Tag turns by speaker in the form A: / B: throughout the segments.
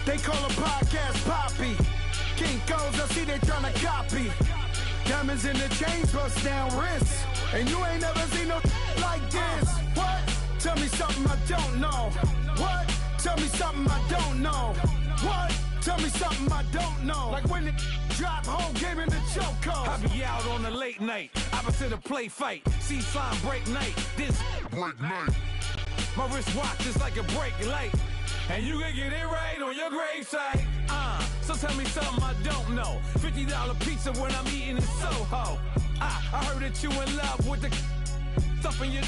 A: They call a podcast Poppy. Kinkos, I see they tryna copy. Diamonds in the chains, bust down wrists. And you ain't never seen no like this. What? Tell me something I don't know. What? Tell me something I don't know. What? Tell me something I don't know. Like when it drop, whole game in the chokehold. I be out on a late night, opposite a play fight. See slime break night, this break night. My wristwatch is like a brake light. And you can get it right on your gravesite. So tell me something I don't know. $50 pizza when I'm eating in Soho. I heard that you in love with the stuff in your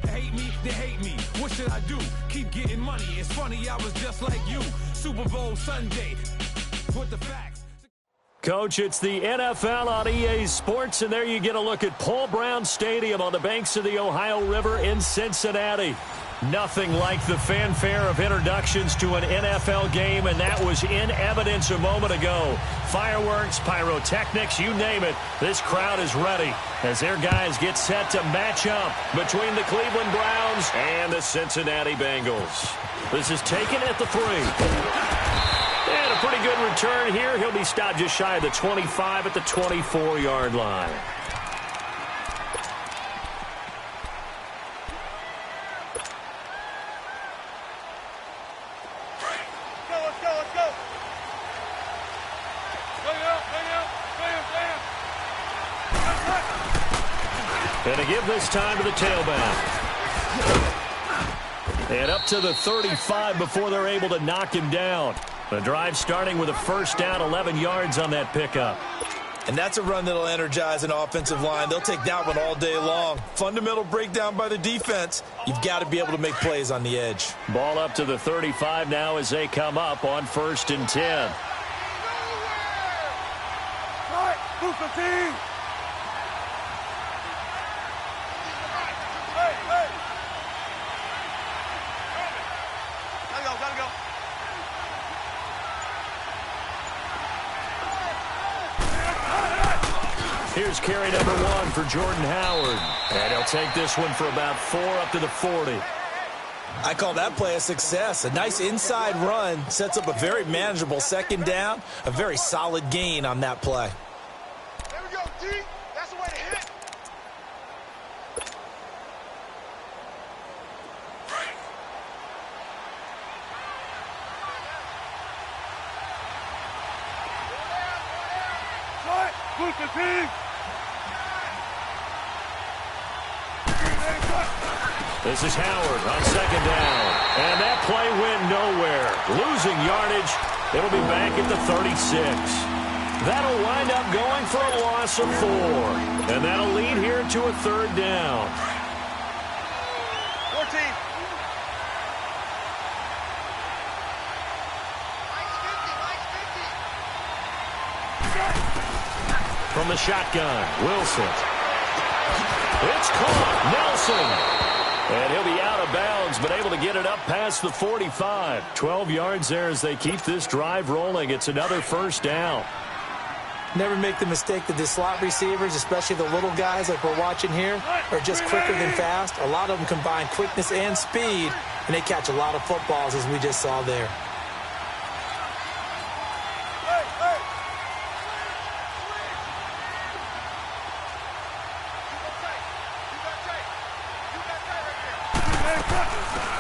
A: hate me, they hate me. What should I do? Keep getting money. It's funny, I was just like you. Super Bowl Sunday. Put the facts.
B: Coach, it's the NFL on EA Sports, and there you get a look at Paul Brown Stadium on the banks of the Ohio River in Cincinnati. Nothing like the fanfare of introductions to an NFL game, and that was in evidence a moment ago. Fireworks, pyrotechnics, you name it. This crowd is ready as their guys get set to match up between the Cleveland Browns and the Cincinnati Bengals. This is taken at the 3. And a pretty good return here. He'll be stopped just shy of the 25 at the 24-yard line. And to give this time to the tailback. And up to the 35 before they're able to knock him down. The drive starting with a first down, 11 yards on that pickup.
C: And that's a run that'll energize an offensive line. They'll take that one all day long. Fundamental breakdown by the defense. You've got to be able to make plays on the edge.
B: Ball up to the 35 now as they come up on 1st and 10. Here's carry number 1 for Jordan Howard. And he'll take this one for about 4 up to the 40.
C: I call that play a success. A nice inside run sets up a very manageable second down. A very solid gain on that play.
D: There we go, D. That's the way to hit. Boost the team.
B: This is Howard on second down. And that play went nowhere. Losing yardage. It'll be back at the 36. That'll wind up going for a loss of 4. And that'll lead here to a 3rd down.
D: 14.
B: From the shotgun, Wilson. It's caught. Nelson. And he'll be out of bounds, but able to get it up past the 45. 12 yards there as they keep this drive rolling. It's another first down.
E: Never make the mistake that the slot receivers, especially the little guys like we're watching here, are just quicker than fast. A lot of them combine quickness and speed, and they catch a lot of footballs, as we just saw there.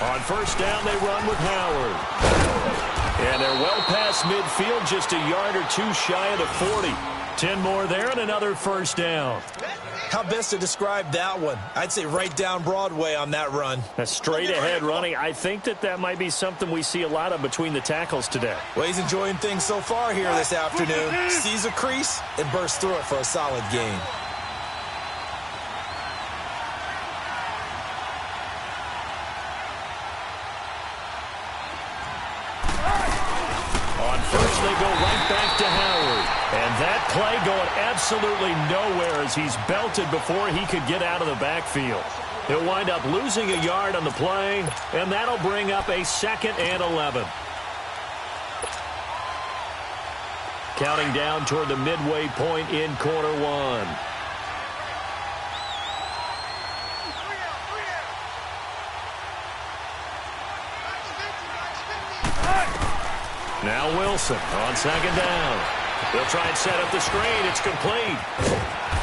B: On first down, they run with Howard. And they're well past midfield, just a yard or 2 shy of the 40. 10 more there and another first down.
C: How best to describe that one? I'd say right down Broadway on that run.
B: A straight-ahead running. I think that might be something we see a lot of between the tackles today.
C: Well, he's enjoying things so far here this afternoon. Sees a crease and bursts through it for a solid gain.
B: They go right back to Howard. And that play going absolutely nowhere as he's belted before he could get out of the backfield. He'll wind up losing a yard on the play, and that'll bring up a 2nd and 11. Counting down toward the midway point in quarter 1. Now Wilson on second down. He'll try and set up the screen. It's complete.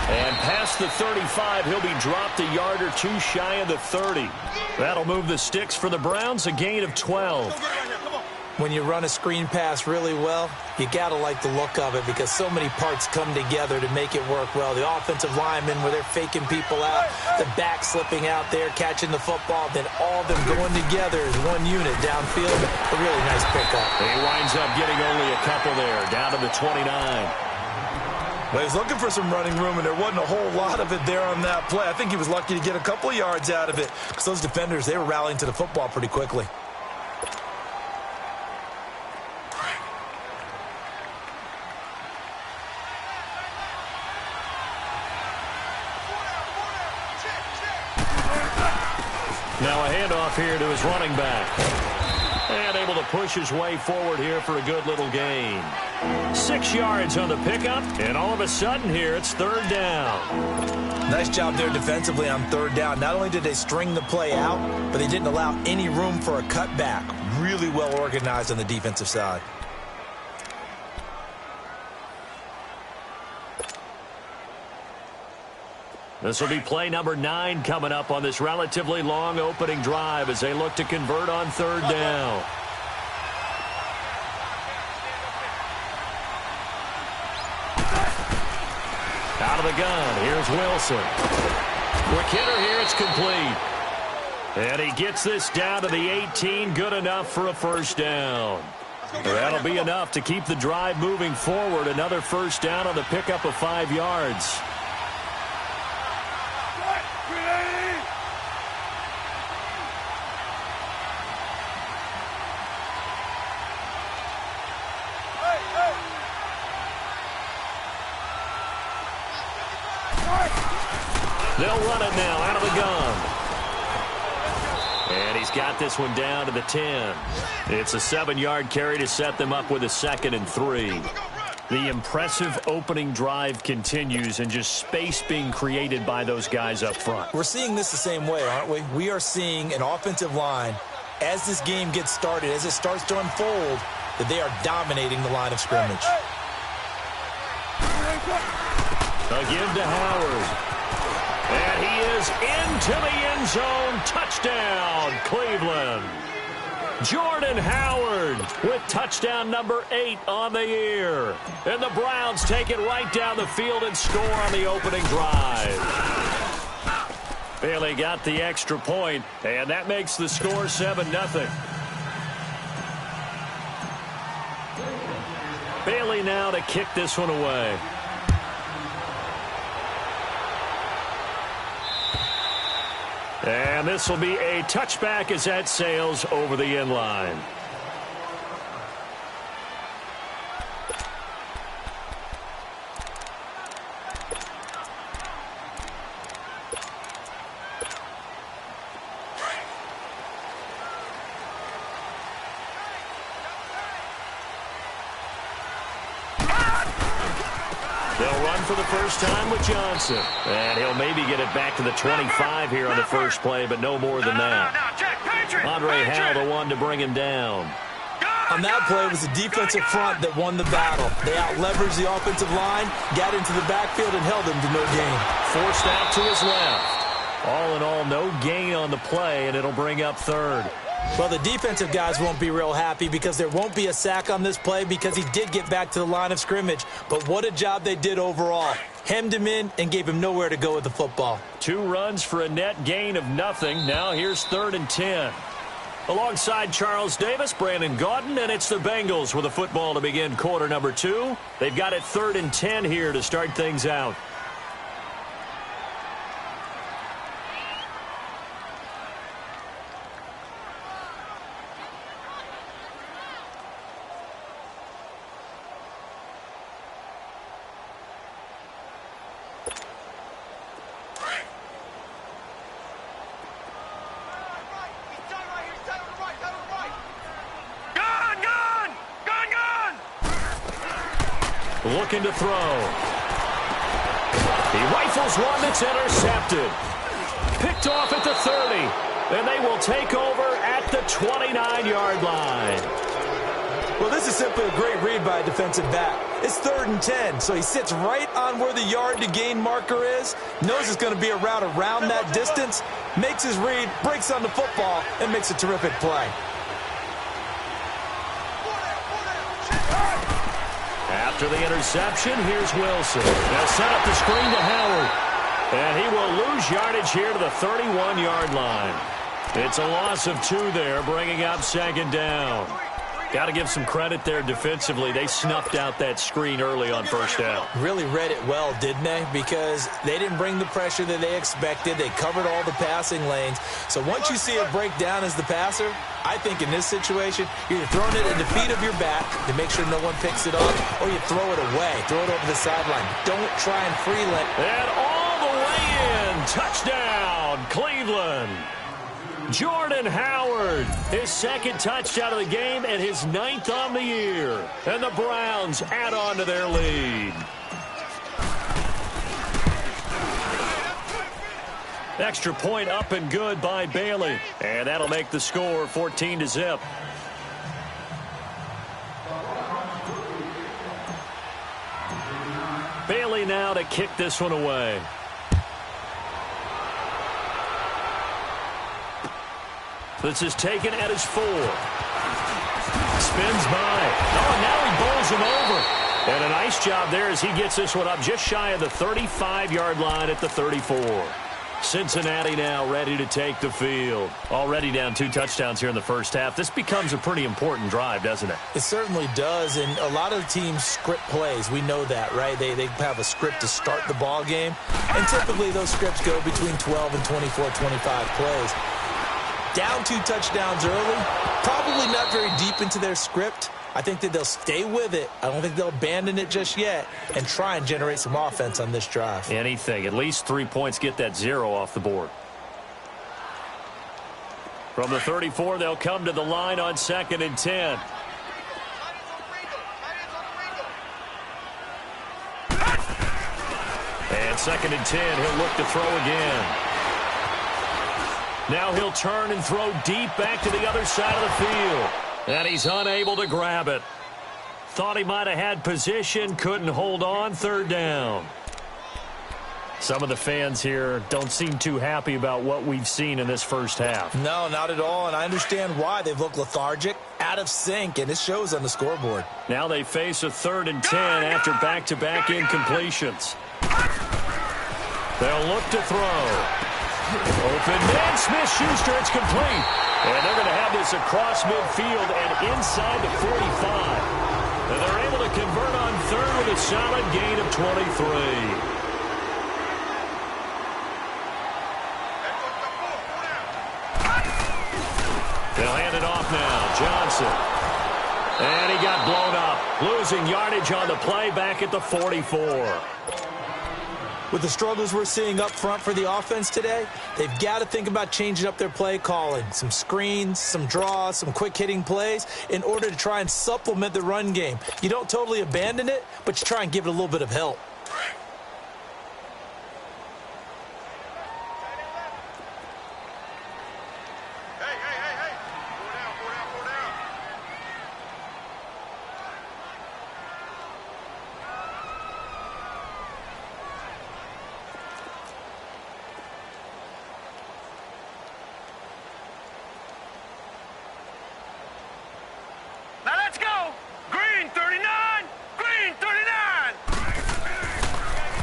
B: And past the 35, he'll be dropped a yard or two shy of the 30. That'll move the sticks for the Browns, a gain of 12.
E: When you run a screen pass really well, you got to like the look of it because so many parts come together to make it work well. The offensive linemen, where they're faking people out, the back slipping out there, catching the football, then all of them going together as one unit downfield. A really nice pickup.
B: He winds up getting only a couple there, down to the 29.
C: Well, he was looking for some running room, and there wasn't a whole lot of it there on that play. I think he was lucky to get a couple of yards out of it because those defenders, they were rallying to the football pretty quickly.
B: Now a handoff here to his running back. And able to push his way forward here for a good little gain. 6 yards on the pickup, and all of a sudden here it's third down.
C: Nice job there defensively on third down. Not only did they string the play out, but they didn't allow any room for a cutback. Really well organized on the defensive side.
B: This will be play number 9 coming up on this relatively long opening drive as they look to convert on third down. Out of the gun, here's Wilson. Quick hitter here, it's complete. And he gets this down to the 18, good enough for a first down. That'll be enough to keep the drive moving forward. Another first down on the pickup of 5 yards. They'll run it now out of the gun. And he's got this one down to the 10. It's a 7-yard carry to set them up with a 2nd and 3. The impressive opening drive continues and just space being created by those guys up front.
C: We're seeing this the same way, aren't we? We are seeing an offensive line, as this game gets started, as it starts to unfold, that they are dominating the line of scrimmage.
B: Again to Howard. And he is into the end zone. Touchdown, Cleveland. Jordan Howard with touchdown number 8 on the year. And the Browns take it right down the field and score on the opening drive. Bailey got the extra point, and that makes the score 7-0. Bailey now to kick this one away. And this will be a touchback as that sails over the end line. They'll run for the first time with Johnson. And he'll maybe get it back to the 25 here on the first play, but no more than that. Andre Howell, the one to bring him down.
E: On that play, it was the defensive front that won the battle. They out-leveraged the offensive line, got into the backfield, and held him to no gain.
B: Forced out to his left. All in all, no gain on the play, and it'll bring up third.
E: Well, the defensive guys won't be real happy because there won't be a sack on this play because he did get back to the line of scrimmage. But what a job they did overall. Hemmed him in and gave him nowhere to go with the football.
B: 2 runs for a net gain of nothing. Now here's 3rd and 10. Alongside Charles Davis, Brandon Gaudin, and it's the Bengals with a football to begin quarter number 2. They've got it 3rd and 10 here to start things out. Looking to throw. He rifles one that's intercepted. Picked off at the 30. And they will take over at the 29-yard line.
E: Well, this is simply a great read by a defensive back. It's 3rd and 10, so he sits right on where the yard-to-gain marker is, knows it's going to be a route around that distance, makes his read, breaks on the football, and makes a terrific play.
B: After the interception, here's Wilson. They'll set up the screen to Howard. And he will lose yardage here to the 31-yard line. It's a loss of 2 there, bringing up 2nd down. Got to give some credit there defensively. They snuffed out that screen early on 1st down.
E: Really read it well, didn't they? Because they didn't bring the pressure that they expected. They covered all the passing lanes. So once you see it break down as the passer, I think in this situation, you're throwing it in the feet of your back to make sure no one picks it up, or you throw it away. Throw it over the sideline. Don't try and freelance.
B: And all the way in. Touchdown, Cleveland. Jordan Howard, his 2nd touchdown of the game and his 9th on the year. And the Browns add on to their lead. Extra point up and good by Bailey. And that'll make the score 14-0. Bailey now to kick this one away. This is taken at his 4. Spins by. Oh, and now he bowls him over. And a nice job there as he gets this one up just shy of the 35-yard line at the 34. Cincinnati now ready to take the field. Already down 2 touchdowns here in the first half. This becomes a pretty important drive, doesn't it?
E: It certainly does, and a lot of teams script plays. We know that, right? They have a script to start the ball game, and typically those scripts go between 12 and 24, 25 plays. Down 2 touchdowns early, probably not very deep into their script. I think that they'll stay with it. I don't think they'll abandon it just yet and try and generate some offense on this drive.
B: Anything. At least 3 points, get that 0 off the board. From the 34, they'll come to the line on 2nd and 10. And 2nd and 10, he'll look to throw again. Now he'll turn and throw deep back to the other side of the field. And he's unable to grab it. Thought he might have had position, couldn't hold on, 3rd down. Some of the fans here don't seem too happy about what we've seen in this first half.
E: No, not at all, and I understand why. They've looked lethargic, out of sync, and it shows on the scoreboard.
B: Now they face a 3rd and 10 after back-to-back incompletions. They'll look to throw. Open man, Smith-Schuster, it's complete. And they're going to have this across midfield and inside the 45. And they're able to convert on 3rd with a solid gain of 23. They'll hand it off now. Johnson. And he got blown up. Losing yardage on the play back at the 44.
E: With the struggles we're seeing up front for the offense today, they've got to think about changing up their play calling. Some screens, some draws, some quick-hitting plays in order to try and supplement the run game. You don't totally abandon it, but you try and give it a little bit of help.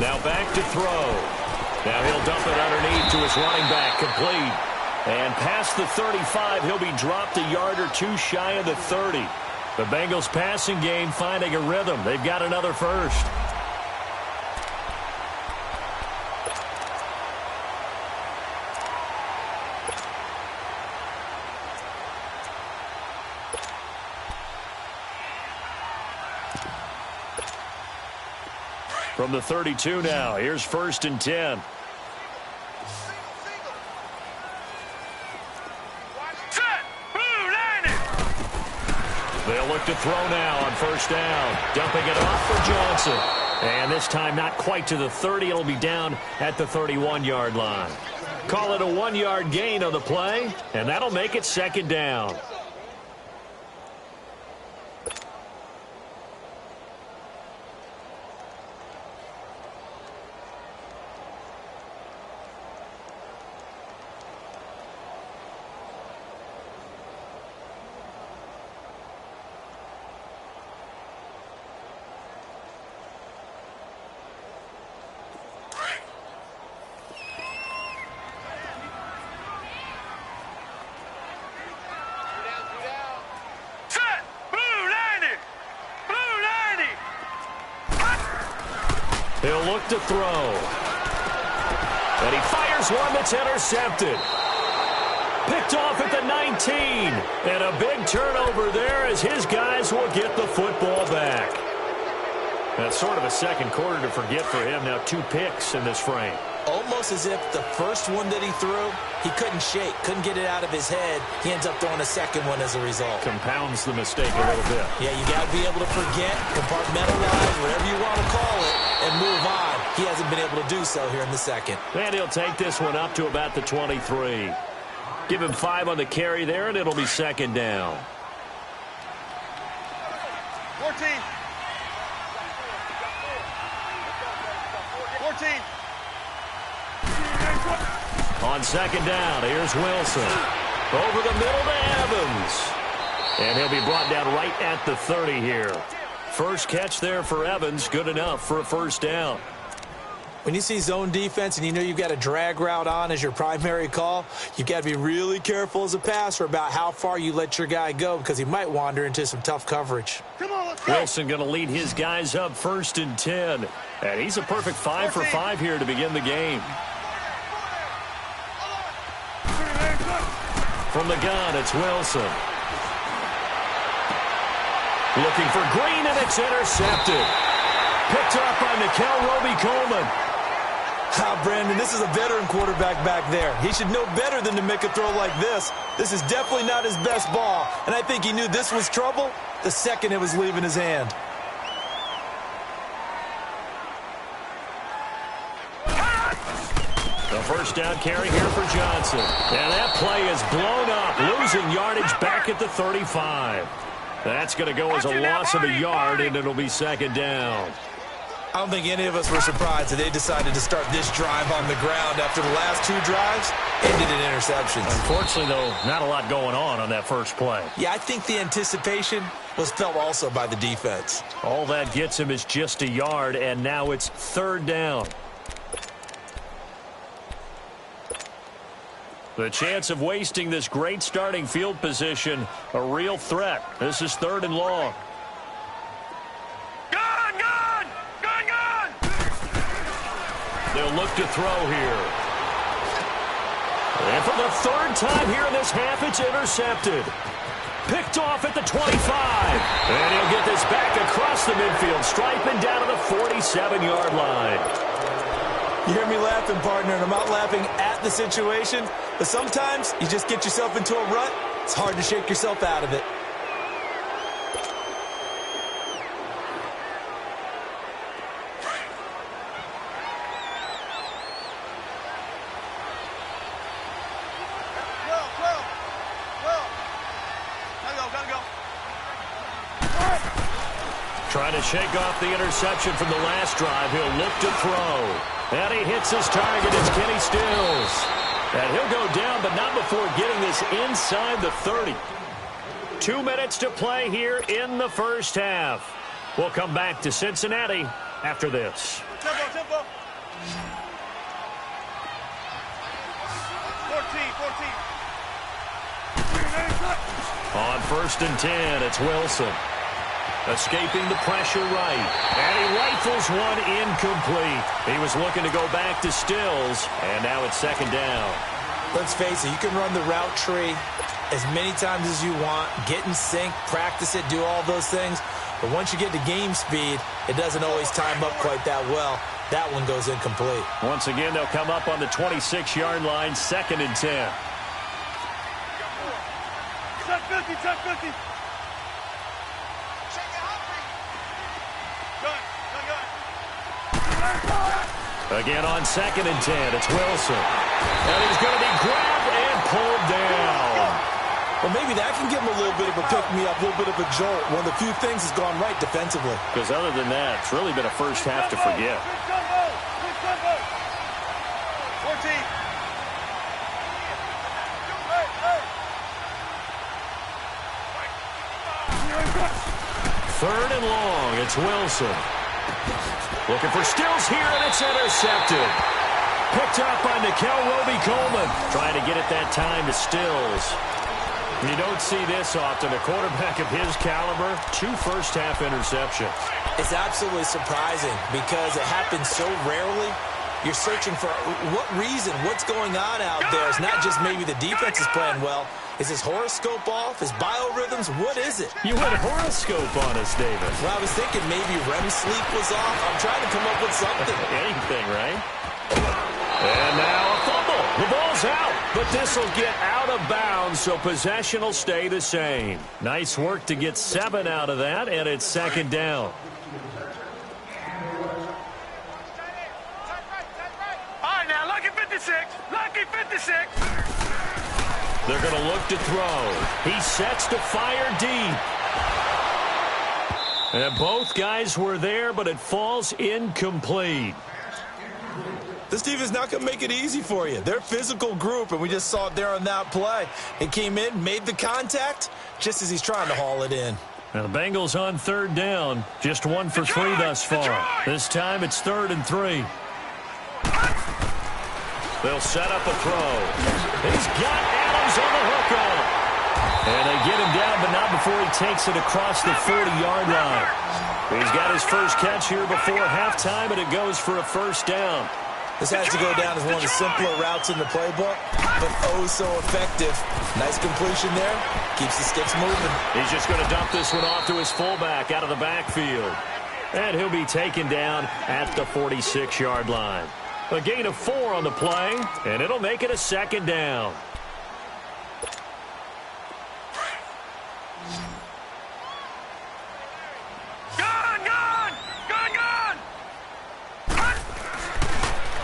B: Now back to throw. Now he'll dump it underneath to his running back, complete. And past the 35, he'll be dropped a yard or 2 shy of the 30. The Bengals passing game finding a rhythm. They've got another first. From the 32 now, here's 1st and 10. They'll look to throw now on 1st down. Dumping it off for Johnson. And this time not quite to the 30. It'll be down at the 31-yard line. Call it a 1-yard gain on the play, and that'll make it 2nd down. look to throw. And he fires one that's intercepted. Picked off at the 19. And a big turnover there as his guys will get the football back. That's sort of a second quarter to forget for him. Now 2 picks in this frame.
E: Almost as if the first one that he threw, he couldn't shake, couldn't get it out of his head. He ends up throwing a second one as a result.
B: Compounds the mistake a little bit.
E: Yeah, you got to be able to forget, compartmentalize, whatever you want to call it, and move on. He hasn't been able to do so here in the second.
B: And he'll take this one up to about the 23. Give him 5 on the carry there, and it'll be second down.
D: 14. 14.
B: On second down, here's Wilson. Over the middle to Evans. And he'll be brought down right at the 30 here. First catch there for Evans, good enough for a first down.
E: When you see zone defense and you know you've got a drag route on as your primary call, you've got to be really careful as a passer about how far you let your guy go because he might wander into some tough coverage.
D: Come on, let's go.
B: Wilson going to lead his guys up 1st and 10. And he's a perfect 5 for 5 here to begin the game. From the gun, it's Wilson. Looking for Green, and it's intercepted. Picked up by Nickel Roby-Coleman.
C: Brandon, this is a veteran quarterback back there. He should know better than to make a throw like this. This is definitely not his best ball, and I think he knew this was trouble the second it was leaving his hand.
B: The first down carry here for Johnson. And that play is blown up, losing yardage back at the 35. That's going to go as a loss of a yard, and it'll be second down.
C: I don't think any of us were surprised that they decided to start this drive on the ground after the last 2 drives ended in interceptions.
B: Unfortunately, though, not a lot going on that first play.
E: Yeah, I think the anticipation was felt also by the defense.
B: All that gets him is just a yard, and now it's 3rd down. The chance of wasting this great starting field position, a real threat. This is 3rd and long. They'll look to throw here. And for the 3rd time here in this half, it's intercepted. Picked off at the 25. And he'll get this back across the midfield stripe and down to the 47-yard line.
C: You hear me laughing, partner, and I'm not laughing at the situation, but sometimes you just get yourself into a rut. It's hard to shake yourself out of it.
B: Trying to shake off the interception from the last drive. He'll look to throw. And he hits his target. It's Kenny Stills. And he'll go down, but not before getting this inside the 30. 2 minutes to play here in the first half. We'll come back to Cincinnati after this.
D: Tempo. 14.
B: On 1st and 10, it's Wilson. Escaping the pressure right. And he rifles one incomplete. He was looking to go back to Stills, and now it's 2nd down.
E: Let's face it, you can run the route tree as many times as you want, get in sync, practice it, do all those things. But once you get to game speed, it doesn't always time up quite that well. That one goes incomplete.
B: Once again, they'll come up on the 26-yard line, 2nd and 10.
D: Check 50.
B: Again on 2nd and 10, it's Wilson. And he's going to be grabbed and pulled down.
C: Well, maybe that can give him a little bit of a pick-me-up, a little bit of a jolt. One of the few things has gone right defensively.
B: Because other than that, it's really been a first half to forget.
D: 14.
B: 3rd and long, it's Wilson. Looking for Stills here, and it's intercepted. Picked up by Nickel Roby-Coleman. Trying to get it that time to Stills. You don't see this often. A quarterback of his caliber, 2 first-half interceptions.
E: It's absolutely surprising because it happens so rarely. You're searching for what reason, what's going on out there. It's not just maybe the defense is playing well. Is his horoscope off? His biorhythms? What is it?
B: You went horoscope on us, David.
E: Well, I was thinking maybe REM sleep was off. I'm trying to come up with something.
B: Anything, right? And now a fumble. The ball's out, but this will get out of bounds, so possession will stay the same. Nice work to get 7 out of that, and it's 2nd down.
D: All right, now, lucky 56. Lucky 56.
B: They're going to look to throw. He sets to fire deep. And both guys were there, but it falls incomplete.
C: This team is not going to make it easy for you. They're a physical group, and we just saw it there on that play. It came in, made the contact, just as he's trying to haul it in.
B: Now the Bengals on 3rd down. Just 1 for 3 thus far. This time it's 3rd and 3. They'll set up a throw. He's got Adams on the hook on. And they get him down, but not before he takes it across the 40-yard line. He's got his first catch here before halftime, and it goes for a 1st down.
C: This has to go down as one of the simpler routes in the playbook, but oh so effective. Nice completion there. Keeps the sticks moving.
B: He's just going to dump this one off to his fullback out of the backfield. And he'll be taken down at the 46-yard line. A gain of 4 on the play, and it'll make it a 2nd down.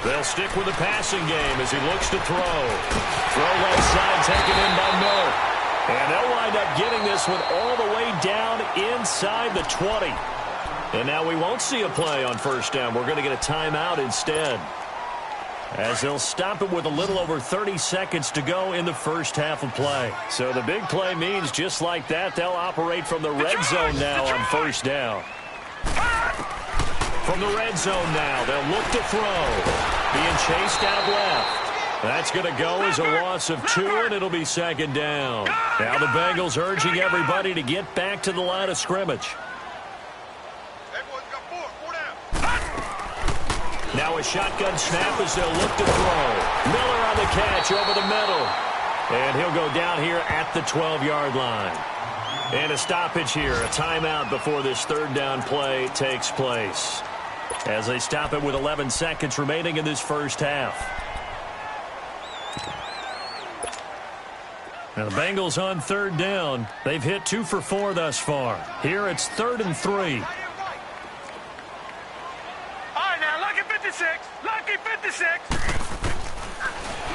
B: They'll stick with the passing game as he looks to throw. Throw left side taken in by Miller. And they'll wind up getting this one all the way down inside the 20. And now we won't see a play on 1st down. We're going to get a timeout instead, as they'll stop it with a little over 30 seconds to go in the first half of play. So the big play means just like that, they'll operate from the red zone now on 1st down. From the red zone now, they'll look to throw. Being chased out left. That's going to go as a loss of 2, and it'll be 2nd down. Now the Bengals urging everybody to get back to the line of scrimmage. Now a shotgun snap as they'll look to throw. Miller on the catch over the middle. And he'll go down here at the 12-yard line. And a stoppage here, a timeout before this 3rd down play takes place, as they stop it with 11 seconds remaining in this first half. Now the Bengals on 3rd down. They've hit 2 for 4 thus far. Here it's 3rd and 3.
D: All right, now, lucky 56. Lucky 56.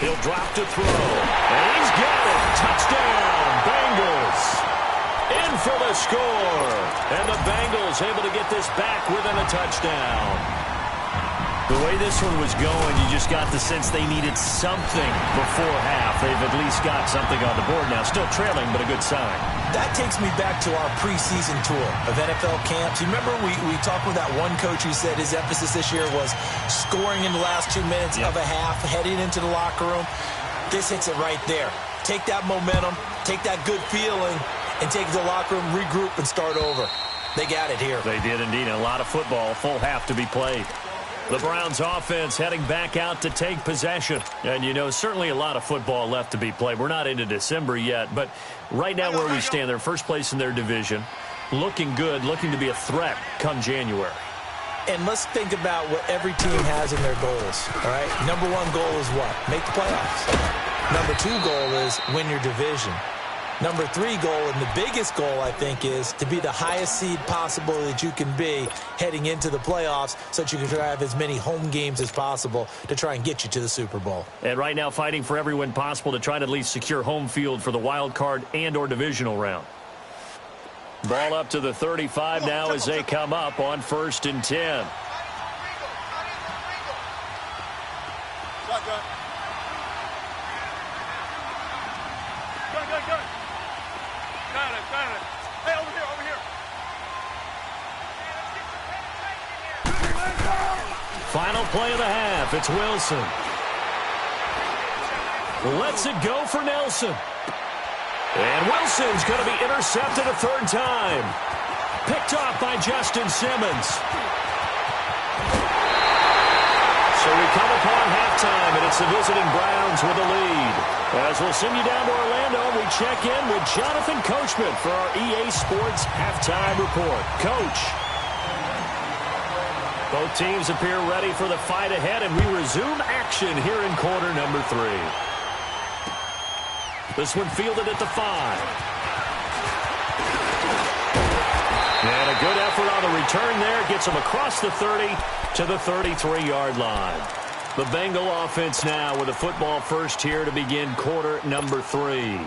B: He'll drop to throw. And he's got it. Touchdown, Bengals. In for the score. And the Bengals able to get this back within a touchdown. The way this one was going, you just got the sense they needed something before half. They've at least got something on the board now. Still trailing, but a good sign.
E: That takes me back to our preseason tour of NFL camps. You remember we talked with that one coach who said his emphasis this year was scoring in the last 2 minutes of a half, heading into the locker room. This hits it right there. Take that momentum, take that good feeling, and take it to the locker room, regroup, and start over. They got it here.
B: They did indeed. A lot of football, full half to be played. The Browns offense heading back out to take possession. And, you know, certainly a lot of football left to be played. We're not into December yet, but right now where we stand, they're first place in their division, looking good, looking to be a threat come January.
E: And let's think about what every team has in their goals, all right? Number 1 goal is what? Make the playoffs. Number 2 goal is win your division. Number 3 goal, and the biggest goal, I think, is to be the highest seed possible that you can be heading into the playoffs so that you can have as many home games as possible to try and get you to the Super Bowl.
B: And right now fighting for every win possible to try to at least secure home field for the wild card and or divisional round. Ball up to the 35 now as they come up on 1st and 10.
D: Hey, over here.
B: Final play of the half. It's Wilson. Lets it go for Nelson. And Wilson's going to be intercepted a third time. Picked off by Justin Simmons. So we come upon halftime, and it's the visiting Browns with the lead. As we'll send you down to Orlando, we check in with Jonathan Coachman for our EA Sports Halftime Report. Coach. Both teams appear ready for the fight ahead, and we resume action here in quarter number 3. This one fielded at the 5. And a good effort on the return there. Gets him across the 30 to the 33-yard line. The Bengal offense now with a football first here to begin quarter number 3.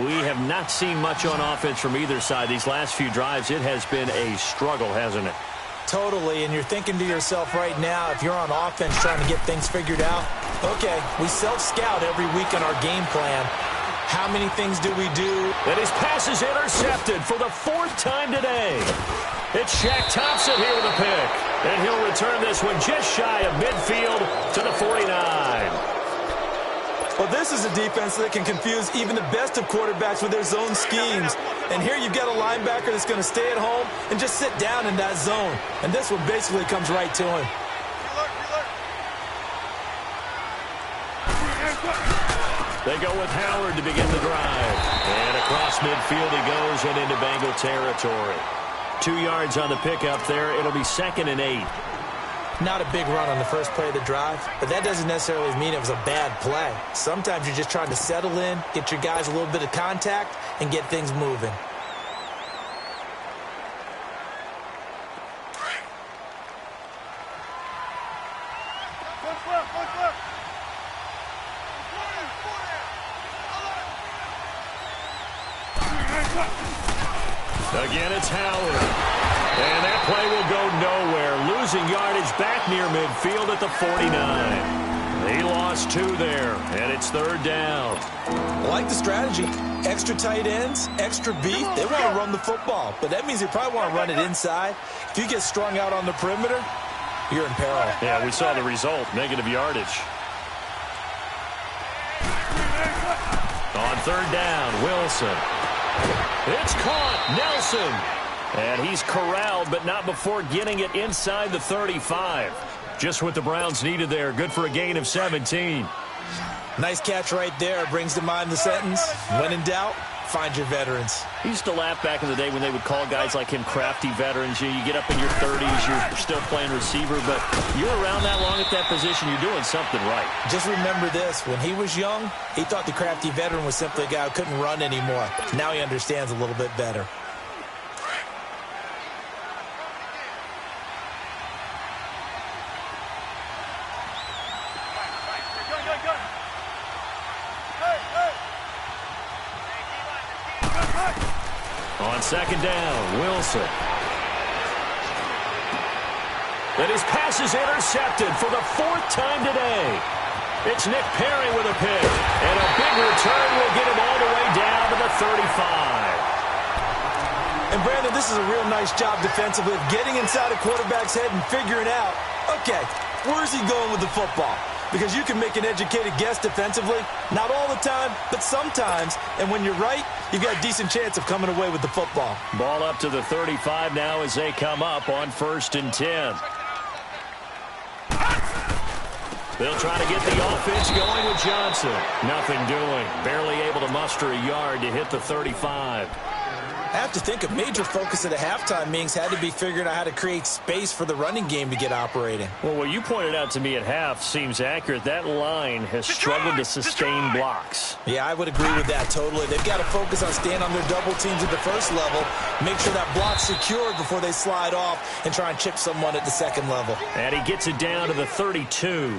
B: We have not seen much on offense from either side. These last few drives, it has been a struggle, hasn't it?
E: Totally, and you're thinking to yourself right now, if you're on offense trying to get things figured out, okay, we self-scout every week in our game plan. How many things do we do?
B: And his pass is intercepted for the 4th time today. It's Shaq Thompson here with a pick. And he'll return this one just shy of midfield to the 49.
C: Well, this is a defense that can confuse even the best of quarterbacks with their zone schemes. And here you've got a linebacker that's going to stay at home and just sit down in that zone. And this one basically comes right to him.
B: They go with Howard to begin the drive. And across midfield he goes and into Bengal territory. 2 yards on the pickup there. It'll be 2nd and 8.
E: Not a big run on the first play of the drive, but that doesn't necessarily mean it was a bad play. Sometimes you're just trying to settle in, get your guys a little bit of contact, and get things moving.
B: Again, it's Howard. And that play will go nowhere. Losing yardage back near midfield at the 49. He lost 2 there, and it's 3rd down.
C: I like the strategy. Extra tight ends, extra beef. They want to run the football, but that means they probably want to run it inside. If you get strung out on the perimeter, you're in peril.
B: Yeah, we saw the result, negative yardage. On 3rd down, Wilson. It's caught. Nelson. And he's corralled, but not before getting it inside the 35. Just what the Browns needed there. Good for a gain of 17.
E: Nice catch right there. Brings to mind the sentence, when in doubt, find your veterans.
B: He used to laugh back in the day when they would call guys like him crafty veterans. You get up in your 30s, you're still playing receiver, but you're around that long at that position, you're doing something right.
E: Just remember this. When he was young, he thought the crafty veteran was simply a guy who couldn't run anymore. Now he understands a little bit better.
B: On 2nd down, Wilson. And his pass is intercepted for the 4th time today. It's Nick Perry with a pick. And a big return will get him all the way down to the 35.
C: And Brandon, this is a real nice job defensively of getting inside a quarterback's head and figuring out, okay, where's he going with the football? Because you can make an educated guess defensively. Not all the time, but sometimes. And when you're right, you've got a decent chance of coming away with the football.
B: Ball up to the 35 now as they come up on 1st and 10. They'll try to get the offense going with Johnson. Nothing doing. Barely able to muster a yard to hit the 35.
E: I have to think a major focus at the halftime meetings had to be figuring out how to create space for the running game to get operating.
B: Well, what you pointed out to me at half seems accurate. That line has struggled to sustain blocks.
E: Yeah, I would agree with that totally. They've got to focus on staying on their double teams at the first level, make sure that block's secured before they slide off and try and chip someone at the 2nd level.
B: And he gets it down to the 32.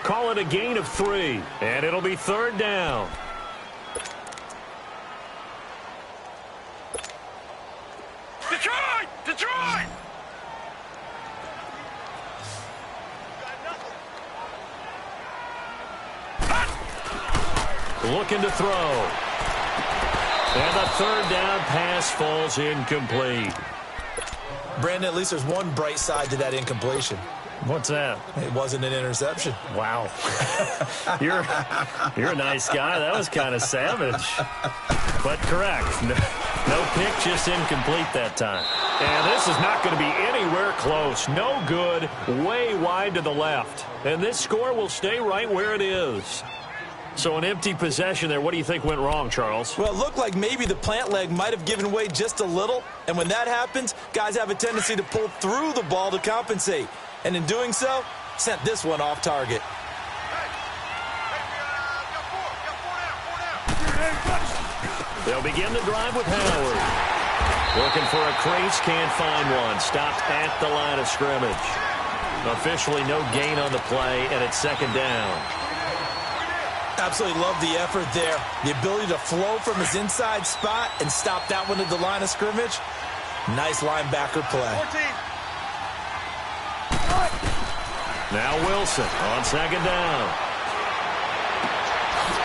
B: Call it a gain of 3, and it'll be 3rd down.
D: Detroit! Detroit!
B: Looking to throw. And the 3rd down pass falls incomplete.
E: Brandon, at least there's one bright side to that incompletion.
B: What's that?
E: It wasn't an interception.
B: Wow. You're a nice guy. That was kind of savage. But correct. No pick, just incomplete that time. And this is not going to be anywhere close. No good, way wide to the left. And this score will stay right where it is. So an empty possession there. What do you think went wrong, Charles?
C: Well, it looked like maybe the plant leg might have given way just a little. And when that happens, guys have a tendency to pull through the ball to compensate. And in doing so, sent this one off target.
B: They'll begin the drive with Howard. Looking for a crease, can't find one. Stopped at the line of scrimmage. Officially no gain on the play, and it's second down.
C: Absolutely love the effort there. The ability to flow from his inside spot and stop that one at the line of scrimmage. Nice linebacker play.
D: 14.
B: Now Wilson on second down.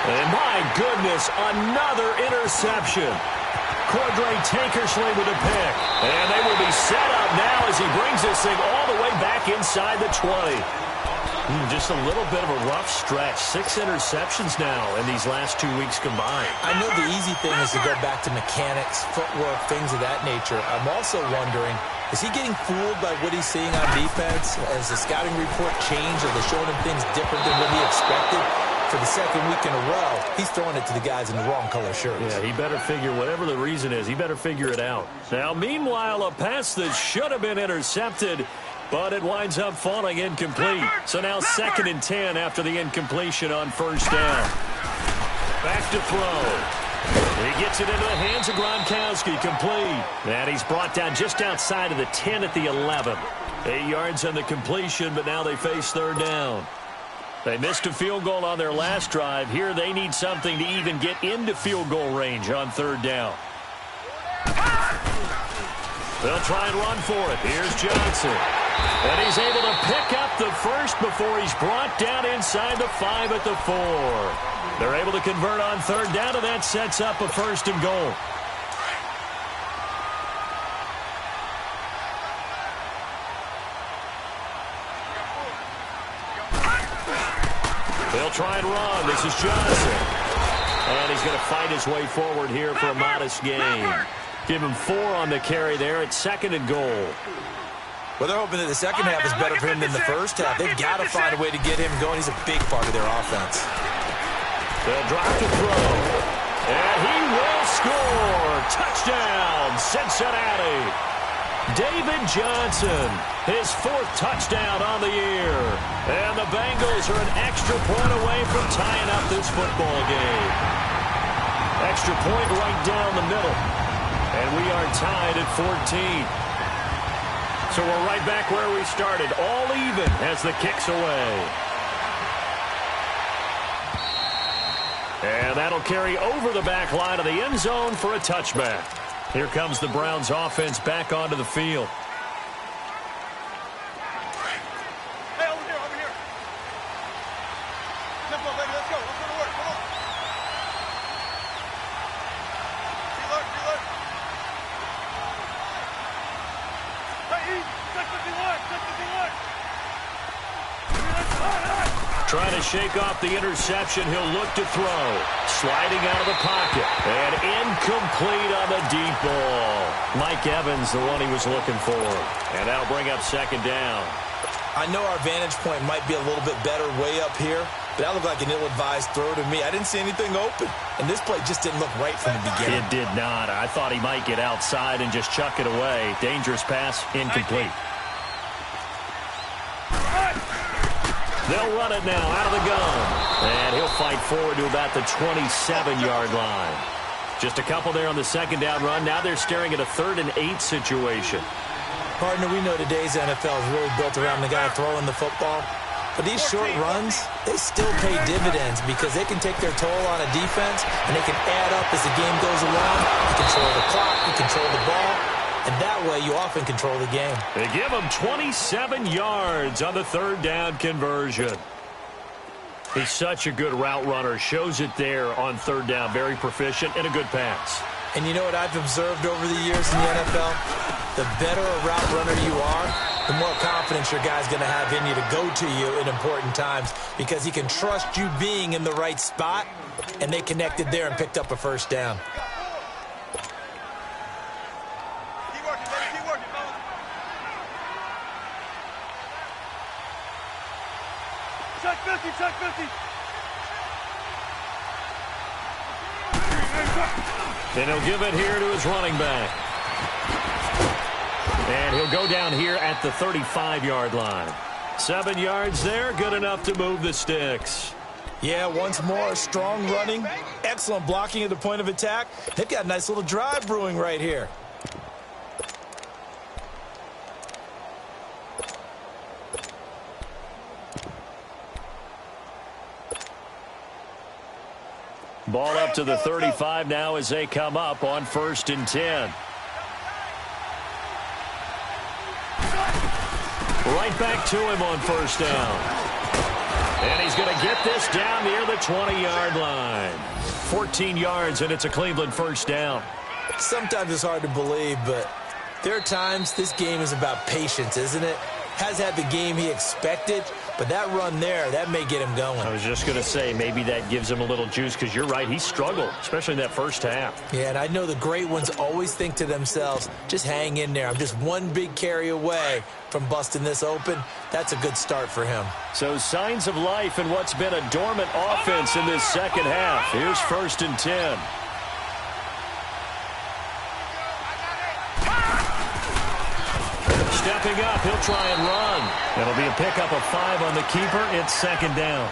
B: And my goodness, another interception. Cordray Tankersley with a pick. And they will be set up now as he brings this thing all the way back inside the 20. Just a little bit of a rough stretch. 6 interceptions now in these last 2 weeks combined.
E: I know the easy thing is to go back to mechanics, footwork, things of that nature. I'm also wondering, is he getting fooled by what he's seeing on defense? Has the scouting report changed? Are they showing him things different than what he expected? For the second week in a row, he's throwing it to the guys in the wrong color shirts.
B: Yeah, he better figure, whatever the reason is, he better figure it out. Now, meanwhile, a pass that should have been intercepted, but it winds up falling incomplete. So now 2nd and 10 after the incompletion on first down. Back to throw. He gets it into the hands of Gronkowski, complete. And he's brought down just outside of the 10 at the 11. 8 yards on the completion, but now they face third down. They missed a field goal on their last drive. Here they need something to even get into field goal range on third down. They'll try and run for it. Here's Johnson. And he's able to pick up the first before he's brought down inside the 5 at the 4. They're able to convert on third down, and that sets up a 1st and goal. They'll try and run. This is Johnson. And he's going to fight his way forward here for a modest gain. Give him 4 on the carry there at 2nd and goal.
C: Well, they're hoping that the second half is better for him than the first half. They've got to find a way to get him going. He's a big part of their offense.
B: They'll drop to throw. And he will score. Touchdown, Cincinnati. David Johnson, his 4th touchdown on the year. And the Bengals are an extra point away from tying up this football game. Extra point right down the middle. And we are tied at 14. So we're right back where we started, all even as the kick's away. And that'll carry over the back line of the end zone for a touchback. Here comes the Browns offense back onto the field.
D: Hey, over here, over here. Tempo, baby, let's go. Let's go to work. Come on. Reload, reload. Hey, check 51, check 51.
B: Trying to shake off the interception. He'll look to throw. Sliding out of the pocket. And incomplete on the deep ball. Mike Evans, the one he was looking for. And that'll bring up 2nd down.
C: I know our vantage point might be a little bit better way up here, but that looked like an ill-advised throw to me. I didn't see anything open. And this play just didn't look right from the beginning.
B: It did not. I thought he might get outside and just chuck it away. Dangerous pass, incomplete. They'll run it now out of the gun. And he'll fight forward to about the 27-yard line. Just a couple there on the 2nd down run. Now they're staring at a 3rd and 8 situation.
E: Partner, we know today's NFL is really built around the guy throwing the football. But these short runs, they still pay dividends because they can take their toll on a defense, and they can add up as the game goes along. You control the clock, you control the ball, and that way you often control the game.
B: They give him 27 yards on the 3rd down conversion. He's such a good route runner. Shows it there on 3rd down. Very proficient and a good pass.
E: And you know what I've observed over the years in the NFL? The better a route runner you are, the more confidence your guy's going to have in you to go to you in important times because he can trust you being in the right spot, and they connected there and picked up a first down.
D: Keep working, baby. Keep working, fellas. Check 50, check 50.
B: And he'll give it here to his running back. And he'll go down here at the 35-yard line. 7 yards there, good enough to move the sticks.
E: Yeah, once more, strong running, excellent blocking at the point of attack. They've got a nice little drive brewing right here.
B: Ball up to the 35 now as they come up on 1st and 10. Right back to him on 1st down. And he's going to get this down near the 20-yard line. 14 yards, and it's a Cleveland 1st down.
E: Sometimes it's hard to believe, but there are times this game is about patience, isn't it? Has had the game he expected, but that run there, that may get him going.
B: I was just going to say, maybe that gives him a little juice, because you're right, he struggled, especially in that first half.
E: Yeah, and I know the great ones always think to themselves, just hang in there. I'm just one big carry away from busting this open. That's a good start for him.
B: So signs of life in what's been a dormant offense in this second half. Here's 1st and 10. Stepping up, he'll try and run. It'll be a pickup of 5 on the keeper. It's 2nd down.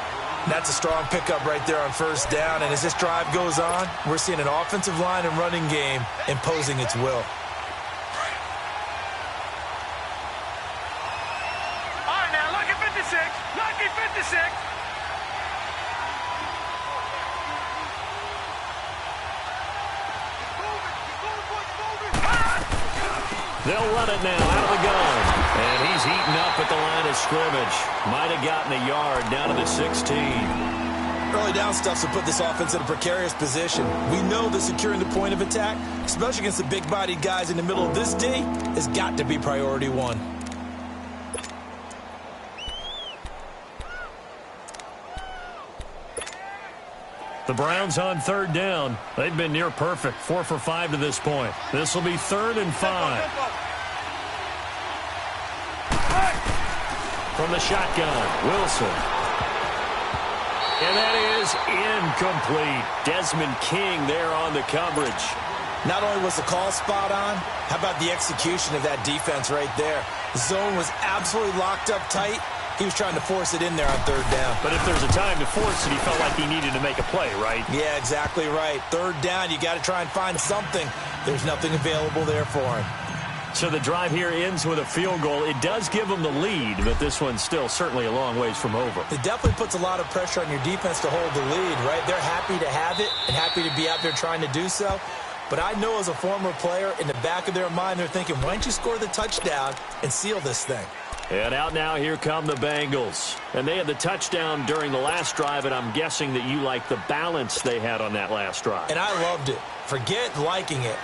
E: That's a strong pickup right there on 1st down. And as this drive goes on, we're seeing an offensive line and running game imposing its will.
D: All right, now, lucky 56. Lucky 56.
B: They'll run it now out of the gun. And he's eaten up at the line of scrimmage. Might have gotten a yard down to the 16.
E: Early down stuff will put this offense in a precarious position. We know that securing the point of attack, especially against the big-bodied guys in the middle of this D, has got to be priority one.
B: The Browns on 3rd down. They've been near perfect, 4 for 5 to this point. This will be 3rd and 5. From the shotgun, Wilson. And that is incomplete. Desmond King there on the coverage.
E: Not only was the call spot on, how about the execution of that defense right there? The zone was absolutely locked up tight. He was trying to force it in there on 3rd down.
B: But if there's a time to force it, he felt like he needed to make a play, right?
E: Yeah, exactly right. 3rd down, you got to try and find something. There's nothing available there for him.
B: So the drive here ends with a field goal. It does give them the lead, but this one's still certainly a long ways from over.
E: It definitely puts a lot of pressure on your defense to hold the lead, right? They're happy to have it and happy to be out there trying to do so. But I know as a former player, in the back of their mind, they're thinking, why don't you score the touchdown and seal this thing?
B: And out now, here come the Bengals. And they had the touchdown during the last drive, and I'm guessing that you like the balance they had on that last drive.
E: And I loved it. Forget liking it.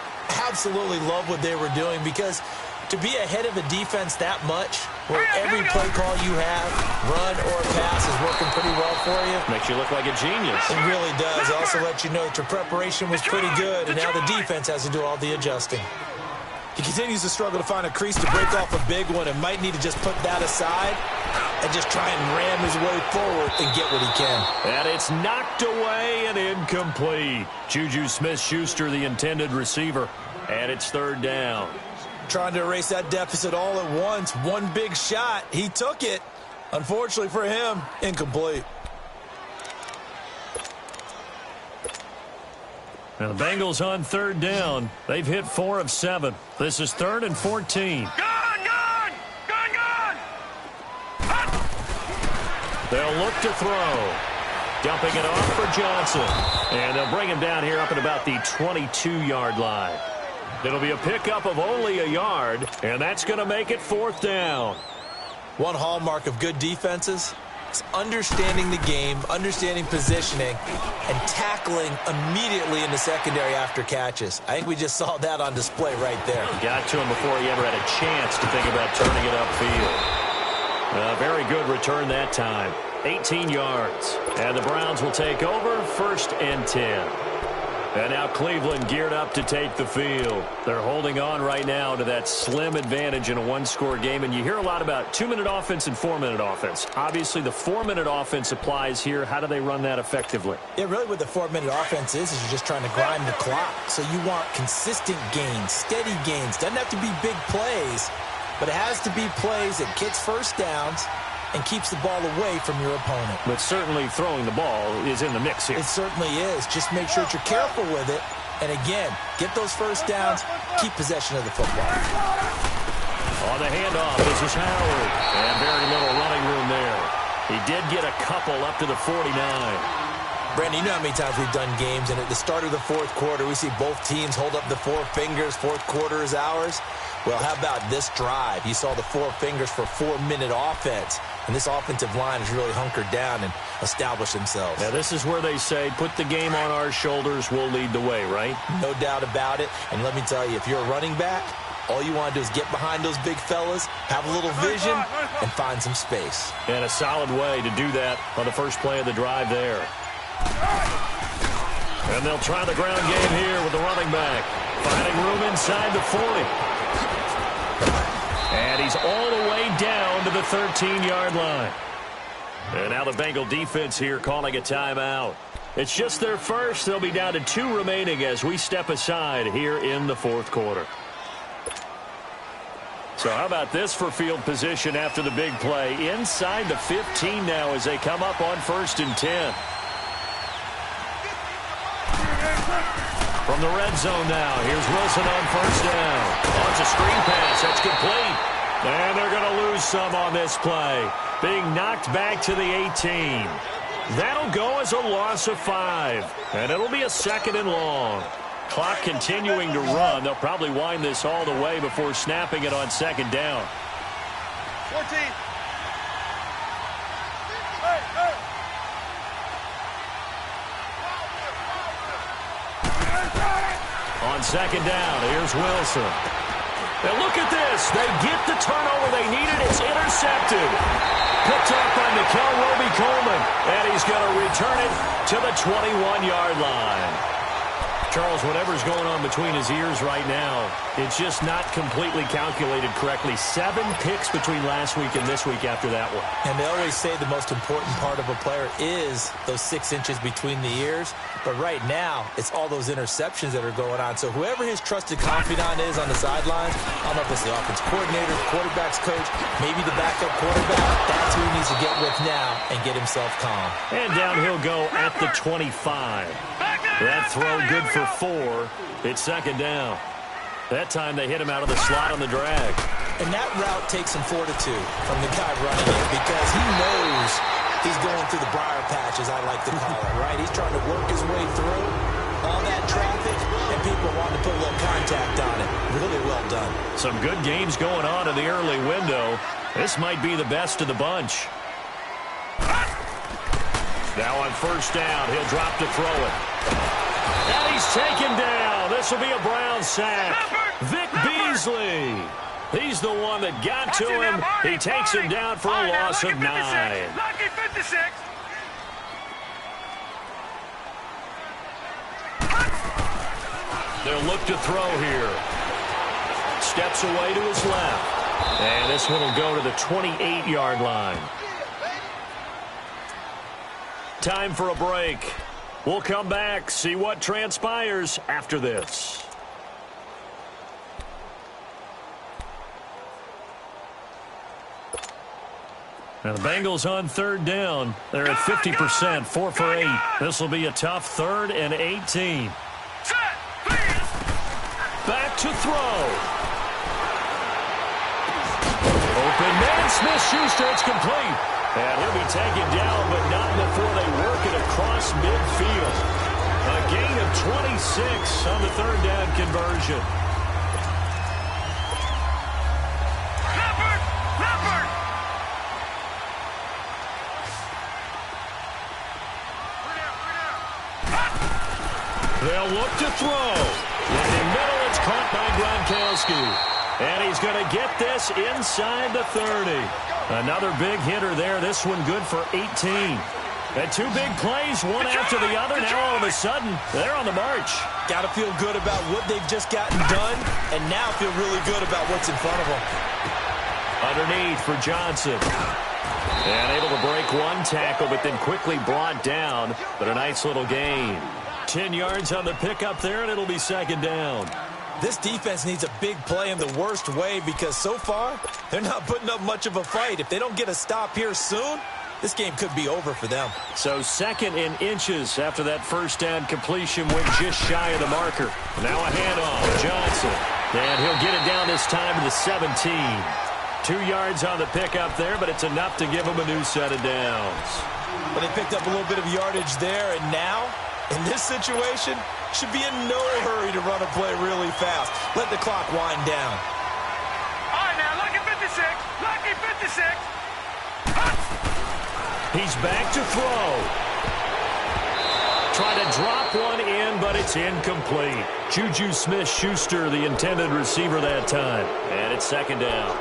E: Absolutely love what they were doing, because to be ahead of a defense that much, where every play call you have, run or pass, is working pretty well for you.
B: Makes you look like a genius.
E: It really does. It also lets you know that your preparation was pretty good, and now the defense has to do all the adjusting. He continues to struggle to find a crease to break off a big one and might need to just put that aside and just try and ram his way forward and get what he can.
B: And it's knocked away and incomplete. Juju Smith-Schuster, the intended receiver, and it's 3rd down.
E: Trying to erase that deficit all at once. One big shot. He took it. Unfortunately for him, incomplete.
B: Now the Bengals on 3rd down. They've hit 4 of 7. This is 3rd and 14.
D: Gone!
B: They'll look to throw. Dumping it off for Johnson. And they'll bring him down here up at about the 22-yard line. It'll be a pickup of only a yard, and that's going to make it 4th down.
E: One hallmark of good defenses It's understanding the game, understanding positioning, and tackling immediately in the secondary after catches. I think we just saw that on display right there.
B: Got to him before he ever had a chance to think about turning it upfield. Very good return that time. 18 yards. And the Browns will take over 1st and 10. And now Cleveland geared up to take the field. They're holding on right now to that slim advantage in a one-score game. And you hear a lot about 2-minute offense and 4-minute offense. Obviously, the 4-minute offense applies here. How do they run that effectively?
E: Yeah, really what the 4-minute offense is you're just trying to grind the clock. So you want consistent gains, steady gains. Doesn't have to be big plays, but it has to be plays that gets first downs and keeps the ball away from your opponent.
B: But certainly throwing the ball is in the mix here.
E: It certainly is. Just make sure that you're careful with it. And again, get those first downs, keep possession of the football.
B: On the handoff, this is Howard. And very little running room there. He did get a couple up to the 49.
E: Brandon, you know how many times we've done games, and at the start of the fourth quarter, we see both teams hold up the 4 fingers, fourth quarter is ours. Well, how about this drive? You saw the 4 fingers for 4-minute offense, and this offensive line has really hunkered down and established themselves.
B: Now, this is where they say, put the game on our shoulders, we'll lead the way, right?
E: No doubt about it, and let me tell you, if you're a running back, all you want to do is get behind those big fellas, have a little vision, and find some space.
B: And a solid way to do that on the first play of the drive there. And they'll try the ground game here with the running back. Finding room inside the 40. And he's all the way down to the 13-yard line. And now the Bengal defense here calling a timeout. It's just their first. They'll be down to 2 remaining as we step aside here in the fourth quarter. So how about this for field position after the big play? Inside the 15 now as they come up on 1st and 10. From the red zone now, here's Wilson on 1st down. Launch a screen pass, that's complete. And they're going to lose some on this play. Being knocked back to the 18. That'll go as a loss of 5. And it'll be a 2nd and long. Clock continuing to run. They'll probably wind this all the way before snapping it on 2nd down.
D: 14.
B: On 2nd down, here's Wilson. Now look at this. They get the turnover they needed. It's intercepted. Picked up by Mikel Roby-Coleman. And he's going to return it to the 21-yard line. Charles, whatever's going on between his ears right now, it's just not completely calculated correctly. 7 picks between last week and this week after that one.
E: And they always say the most important part of a player is those 6 inches between the ears. But right now, it's all those interceptions that are going on. So whoever his trusted confidant is on the sidelines, I don't know if it's the offense coordinator, quarterback's coach, maybe the backup quarterback, that's who he needs to get with now and get himself calm.
B: And down he'll go at the 25. That throw good for 4. It's 2nd down. That time they hit him out of the slot on the drag.
E: And that route takes some fortitude from the guy running it because he knows he's going through the briar patch, as I like to call it, right? He's trying to work his way through all that traffic, and people want to put a little contact on it. Really well done.
B: Some good games going on in the early window. This might be the best of the bunch. Now on 1st down, he'll drop to throw it. And he's taken down. This will be a Brown sack. Vic Beasley. He's the one that got to him. He takes him down for a loss of 9.
D: Lucky 56.
B: They'll look to throw here. Steps away to his left. And this one will go to the 28-yard line. Time for a break. We'll come back, see what transpires after this. Now the Bengals on 3rd down. They're at 50%, 4 for 8. This will be a tough 3rd and 18. Back to throw. Open man, Smith-Schuster, it's complete. And he'll be taken down, but not before they work it across midfield. A gain of 26 on the 3rd down conversion. They'll look to throw. In the middle, it's caught by Gronkowski. And he's going to get this inside the 30. Another big hitter there. This one good for 18. And two big plays, one after the other. Now all of a sudden, they're on the march.
C: Got to feel good about what they've just gotten done, and now feel really good about what's in front of them.
B: Underneath for Johnson. And able to break one tackle, but then quickly brought down. But a nice little gain. 10 yards on the pickup there, and it'll be second down.
C: This defense needs a big play in the worst way because so far, they're not putting up much of a fight. If they don't get a stop here soon, this game could be over for them.
B: So second in inches after that first down completion went just shy of the marker. Now a handoff, Johnson. And he'll get it down this time to the 17. 2 yards on the pickup there, but it's enough to give him a new set of downs.
C: But they picked up a little bit of yardage there, and now, in this situation, should be in no hurry to run a play really fast. Let the clock wind down.
D: All right, now, lucky 56. Lucky 56.
B: He's back to throw. Try to drop one in, but it's incomplete. Juju Smith-Schuster, the intended receiver that time. And it's second down.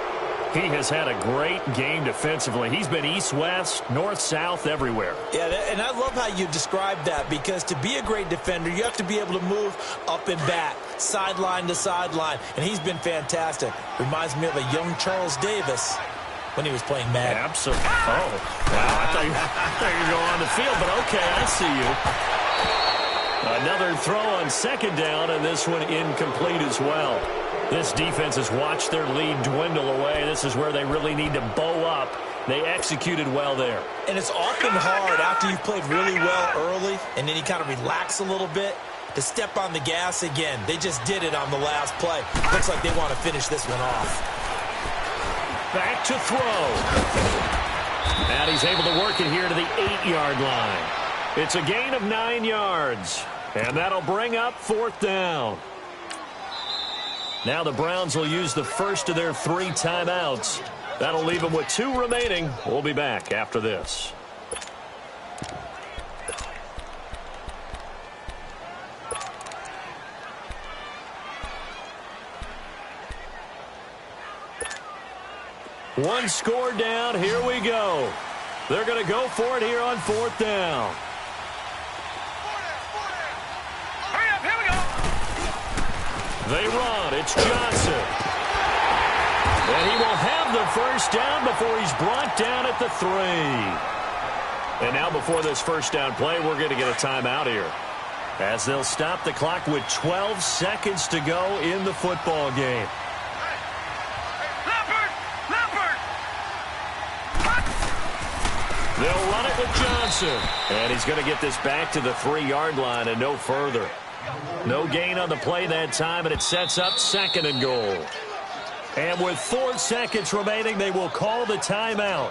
B: He has had a great game defensively. He's been east-west, north-south, everywhere.
C: Yeah, and I love how you described that because to be a great defender, you have to be able to move up and back, sideline to sideline, and he's been fantastic. Reminds me of a young Charles Davis when he was playing Madden.
B: Absolutely. Oh, wow. I thought you were going on the field, but okay, I see you. Another throw on second down, and this one incomplete as well. This defense has watched their lead dwindle away. This is where they really need to bow up. They executed well there.
C: And it's often hard after you've played really well early and then you kind of relax a little bit to step on the gas again. They just did it on the last play. Looks like they want to finish this one off.
B: Back to throw. And he's able to work it here to the 8-yard line. It's a gain of 9 yards. And that'll bring up fourth down. Now the Browns will use the first of their 3 timeouts. That'll leave them with 2 remaining. We'll be back after this. One score down. Here we go. They're going to go for it here on fourth down. They run. It's Johnson. And he will have the first down before he's brought down at the 3. And now before this first down play, we're going to get a timeout here, as they'll stop the clock with 12 seconds to go in the football game. They'll run it with Johnson. And he's going to get this back to the 3-yard line and no further. No gain on the play that time, and it sets up second and goal. And with 4 seconds remaining, they will call the timeout.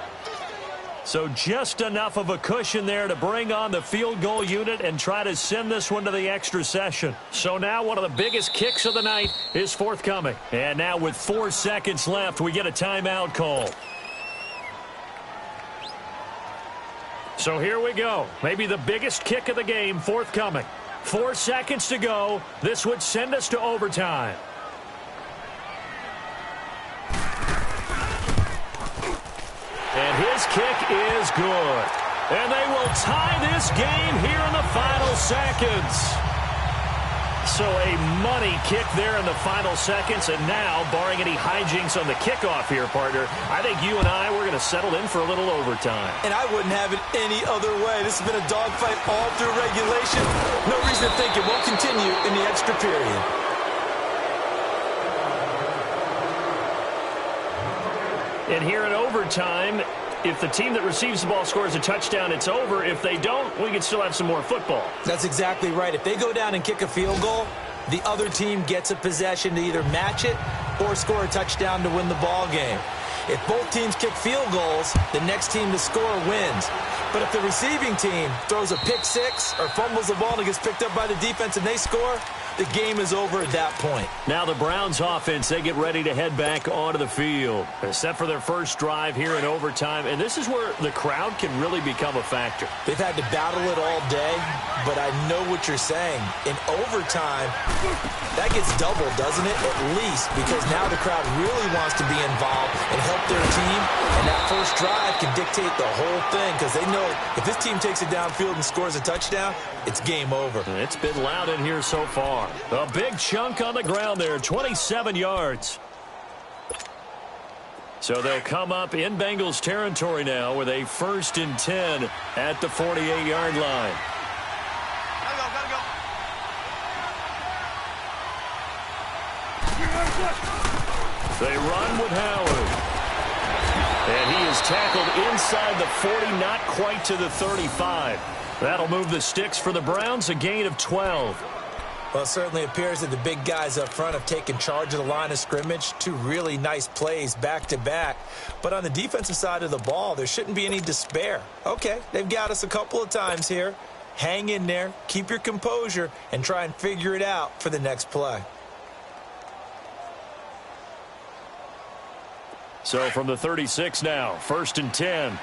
B: So just enough of a cushion there to bring on the field goal unit and try to send this one to the extra session. So now one of the biggest kicks of the night is forthcoming. And now with 4 seconds left, we get a timeout call. So here we go. Maybe the biggest kick of the game forthcoming. 4 seconds to go. This would send us to overtime. And his kick is good. And they will tie this game here in the final seconds. So a money kick there in the final seconds. And now, barring any hijinks on the kickoff here, partner, I think you and I, we're going to settle in for a little overtime.
C: And I wouldn't have it any other way. This has been a dogfight all through regulation. No reason to think it won't continue in the extra period.
B: And here in overtime, if the team that receives the ball scores a touchdown, it's over. If they don't, we can still have some more football.
C: That's exactly right. If they go down and kick a field goal, the other team gets a possession to either match it or score a touchdown to win the ball game. If both teams kick field goals, the next team to score wins.
E: But if the receiving team throws a pick six or fumbles the ball and it gets picked up by the defense and they score, the game is over at that point.
B: Now the Browns offense, they get ready to head back onto the field. They're set for their first drive here in overtime, and this is where the crowd can really become a factor.
E: They've had to battle it all day, but I know what you're saying. In overtime, that gets doubled, doesn't it? At least, because now the crowd really wants to be involved and help their team, and that first drive can dictate the whole thing because they know if this team takes it downfield and scores a touchdown, it's game over.
B: It's been loud in here so far. A big chunk on the ground there, 27 yards. So they'll come up in Bengals territory now with a 1st and 10 at the 48-yard line.
D: Gotta go.
B: They run with Howard. And he is tackled inside the 40, not quite to the 35. That'll move the sticks for the Browns, a gain of 12.
E: Well, it certainly appears that the big guys up front have taken charge of the line of scrimmage. 2 really nice plays back-to-back. But on the defensive side of the ball, there shouldn't be any despair. Okay, they've got us a couple of times here. Hang in there, keep your composure, and try and figure it out for the next play.
B: So from the 36 now, 1st and 10.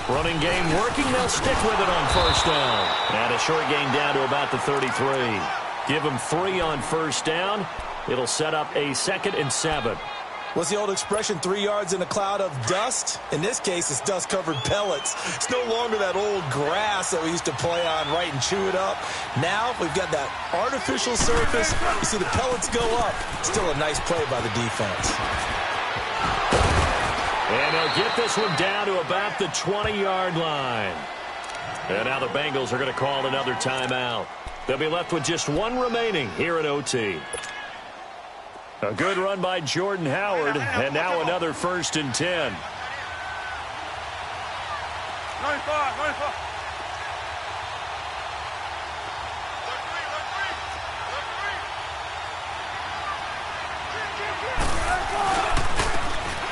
B: Running game working. They'll stick with it on 1st down. And a short gain down to about the 33. Give them 3 on 1st down. It'll set up a 2nd and 7.
E: What's the old expression, 3 yards in a cloud of dust? In this case, it's dust-covered pellets. It's no longer that old grass that we used to play on, right, and chew it up. Now we've got that artificial surface. You see the pellets go up. Still a nice play by the defense.
B: And they'll get this one down to about the 20-yard line. And now the Bengals are going to call another timeout. They'll be left with just 1 remaining here at OT. A good run by Jordan Howard, and now another 1st and 10.
D: 95.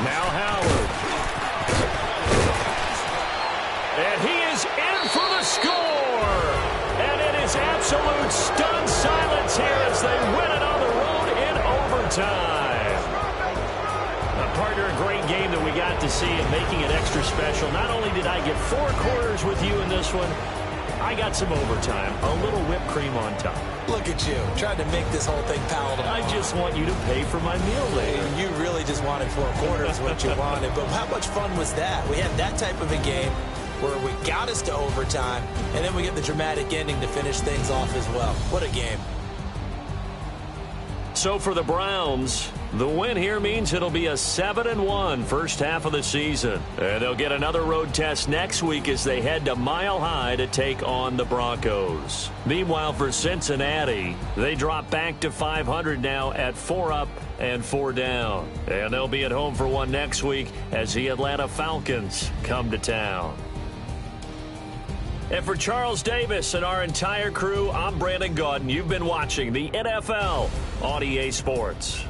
B: Now Howard. And he is in for the score. And it is absolute stunned silence here as they win it on the road in overtime. Partner, a great game that we got to see and making it extra special. Not only did I get 4 quarters with you in this one, I got some overtime, a little whipped cream on top.
E: Look at you, trying to make this whole thing palatable.
B: I just want you to pay for my meal later.
E: You really just wanted 4 quarters, what you wanted. But how much fun was that? We had that type of a game where we got us to overtime, and then we get the dramatic ending to finish things off as well. What a game.
B: So for the Browns, the win here means it'll be a 7-1 first half of the season. And they'll get another road test next week as they head to Mile High to take on the Broncos. Meanwhile, for Cincinnati, they drop back to 500 now at 4 up and 4 down. And they'll be at home for one next week as the Atlanta Falcons come to town. And for Charles Davis and our entire crew, I'm Brandon Gaudin. You've been watching the NFL on EA Sports.